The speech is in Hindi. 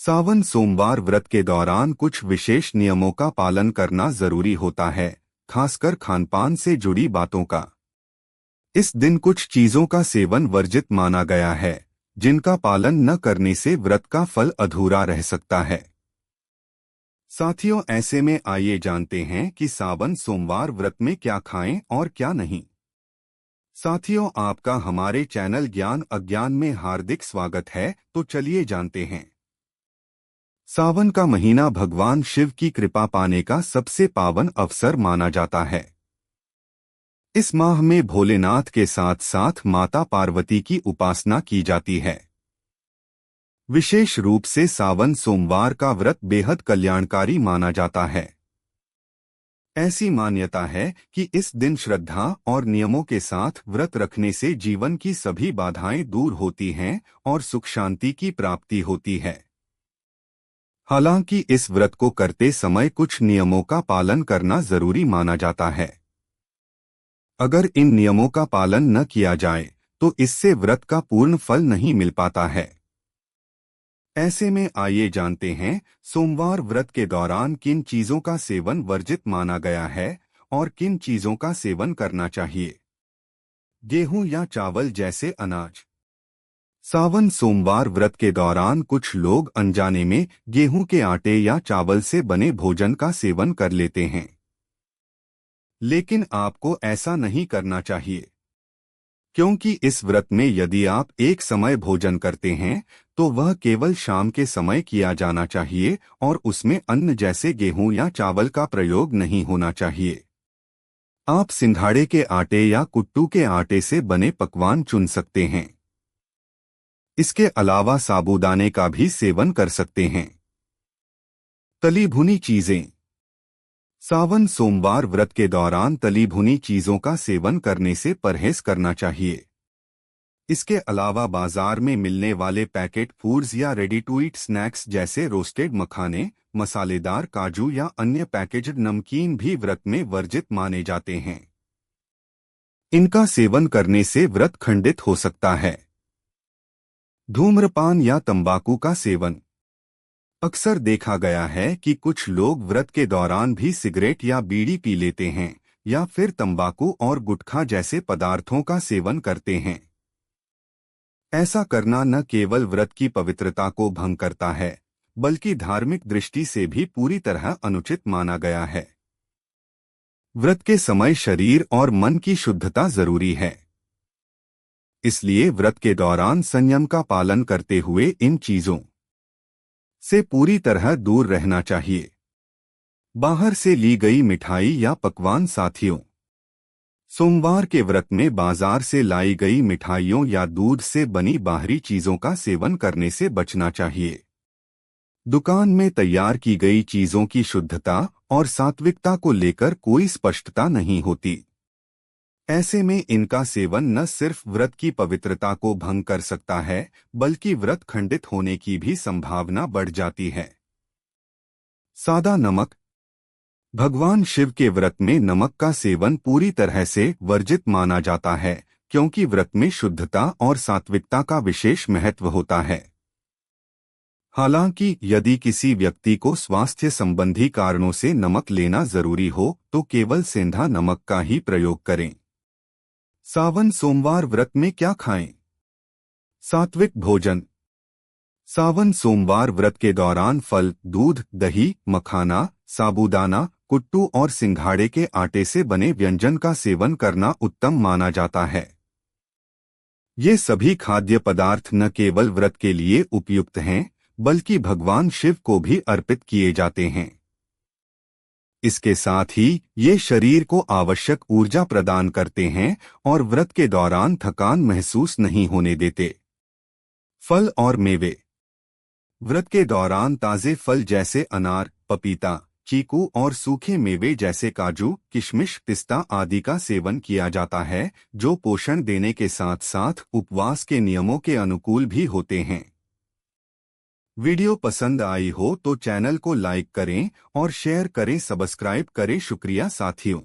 सावन सोमवार व्रत के दौरान कुछ विशेष नियमों का पालन करना जरूरी होता है, खासकर खानपान से जुड़ी बातों का। इस दिन कुछ चीजों का सेवन वर्जित माना गया है, जिनका पालन न करने से व्रत का फल अधूरा रह सकता है। साथियों, ऐसे में आइए जानते हैं कि सावन सोमवार व्रत में क्या खाएं और क्या नहीं। साथियों, आपका हमारे चैनल ज्ञान अज्ञान में हार्दिक स्वागत है। तो चलिए जानते हैं। सावन का महीना भगवान शिव की कृपा पाने का सबसे पावन अवसर माना जाता है। इस माह में भोलेनाथ के साथ साथ माता पार्वती की उपासना की जाती है। विशेष रूप से सावन सोमवार का व्रत बेहद कल्याणकारी माना जाता है। ऐसी मान्यता है कि इस दिन श्रद्धा और नियमों के साथ व्रत रखने से जीवन की सभी बाधाएं दूर होती हैं और सुख शांति की प्राप्ति होती है। हालांकि इस व्रत को करते समय कुछ नियमों का पालन करना जरूरी माना जाता है। अगर इन नियमों का पालन न किया जाए तो इससे व्रत का पूर्ण फल नहीं मिल पाता है। ऐसे में आइए जानते हैं, सोमवार व्रत के दौरान किन चीजों का सेवन वर्जित माना गया है और किन चीजों का सेवन करना चाहिए। गेहूं या चावल जैसे अनाज। सावन सोमवार व्रत के दौरान कुछ लोग अनजाने में गेहूं के आटे या चावल से बने भोजन का सेवन कर लेते हैं, लेकिन आपको ऐसा नहीं करना चाहिए, क्योंकि इस व्रत में यदि आप एक समय भोजन करते हैं तो वह केवल शाम के समय किया जाना चाहिए और उसमें अन्न जैसे गेहूं या चावल का प्रयोग नहीं होना चाहिए। आप सिंघाड़े के आटे या कुट्टू के आटे से बने पकवान चुन सकते हैं। इसके अलावा साबूदाने का भी सेवन कर सकते हैं। तली भुनी चीजें। सावन सोमवार व्रत के दौरान तली भुनी चीजों का सेवन करने से परहेज करना चाहिए। इसके अलावा बाजार में मिलने वाले पैकेट फूड्स या रेडी टू ईट स्नैक्स जैसे रोस्टेड मखाने, मसालेदार काजू या अन्य पैकेज्ड नमकीन भी व्रत में वर्जित माने जाते हैं। इनका सेवन करने से व्रत खंडित हो सकता है। धूम्रपान या तंबाकू का सेवन। अक्सर देखा गया है कि कुछ लोग व्रत के दौरान भी सिगरेट या बीड़ी पी लेते हैं या फिर तंबाकू और गुटखा जैसे पदार्थों का सेवन करते हैं। ऐसा करना न केवल व्रत की पवित्रता को भंग करता है, बल्कि धार्मिक दृष्टि से भी पूरी तरह अनुचित माना गया है। व्रत के समय शरीर और मन की शुद्धता जरूरी है, इसलिए व्रत के दौरान संयम का पालन करते हुए इन चीजों से पूरी तरह दूर रहना चाहिए। बाहर से ली गई मिठाई या पकवान। साथियों, सोमवार के व्रत में बाजार से लाई गई मिठाइयों या दूध से बनी बाहरी चीजों का सेवन करने से बचना चाहिए। दुकान में तैयार की गई चीजों की शुद्धता और सात्विकता को लेकर कोई स्पष्टता नहीं होती। ऐसे में इनका सेवन न सिर्फ व्रत की पवित्रता को भंग कर सकता है, बल्कि व्रत खंडित होने की भी संभावना बढ़ जाती है। सादा नमक। भगवान शिव के व्रत में नमक का सेवन पूरी तरह से वर्जित माना जाता है, क्योंकि व्रत में शुद्धता और सात्विकता का विशेष महत्व होता है। हालांकि यदि किसी व्यक्ति को स्वास्थ्य संबंधी कारणों से नमक लेना जरूरी हो तो केवल सेंधा नमक का ही प्रयोग करें। सावन सोमवार व्रत में क्या खाएं? सात्विक भोजन। सावन सोमवार व्रत के दौरान फल, दूध, दही, मखाना, साबूदाना, कुट्टू और सिंघाड़े के आटे से बने व्यंजन का सेवन करना उत्तम माना जाता है। ये सभी खाद्य पदार्थ न केवल व्रत के लिए उपयुक्त हैं, बल्कि भगवान शिव को भी अर्पित किए जाते हैं। इसके साथ ही ये शरीर को आवश्यक ऊर्जा प्रदान करते हैं और व्रत के दौरान थकान महसूस नहीं होने देते। फल और मेवे। व्रत के दौरान ताजे फल जैसे अनार, पपीता, चीकू और सूखे मेवे जैसे काजू, किशमिश, पिस्ता आदि का सेवन किया जाता है, जो पोषण देने के साथ साथ उपवास के नियमों के अनुकूल भी होते हैं। वीडियो पसंद आई हो तो चैनल को लाइक करें और शेयर करें, सब्सक्राइब करें। शुक्रिया साथियों।